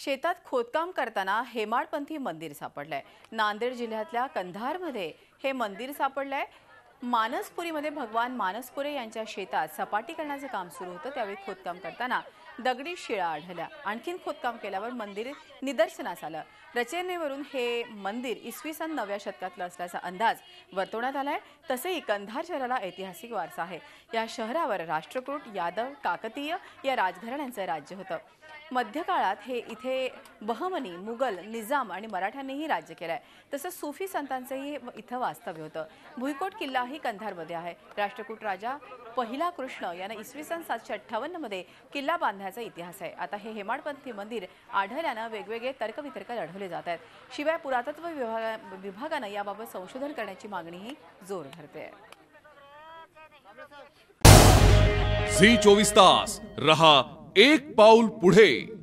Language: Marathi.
शेतात खोदकाम करताना हेमाडपंथी मंदिर सापडलंय। नांदेड जिल्ह्यातल्या कंधारमध्ये हे मंदिर सापडलंय। मानसपुरीमध्ये भगवान मानसपुरे यांच्या शेतात सपाटी करण्याचे काम सुरू होतं, त्यावेळी खोदकाम करताना दगडी शिळा आढळल्या। आणखीन खोदकाम केल्यावर मंदिर निदर्शनास आलं। रचनेवरून हे मंदिर इसवी सन 9व्या शतकातलं असल्याचा अंदाज वर्तवण्यात आलाय। तसेही कंधार शहराला ऐतिहासिक वारसा आहे। या शहरावर राष्ट्रकूट, यादव, काकतीय या राजघराण्यांचं राज्य होतं। मध्यकाळात हे इथे बहमनी, मुघल, निजाम आणि मराठ्यांनीही राज्य केलंय। तसंच सुफी संतांचंही इथं वास्तव्य होतं। भुईकोट किल्लाही कंधारमध्ये आहे। राष्ट्रकूट राजा पहिला कृष्ण याने इसवी सन 758 मध्ये किल्ला बांधण्याचा इतिहास आहे। आता हे हेमाडपंथी मंदिर आढळल्यानं वेगवेगळे तर्कवितर्क लढवले जात आहेत। शिवाय पुरातत्व विभागानं याबाबत संशोधन करण्याची मागणीही जोर धरते। झी 24 तास रहा एक पाऊल पुढे।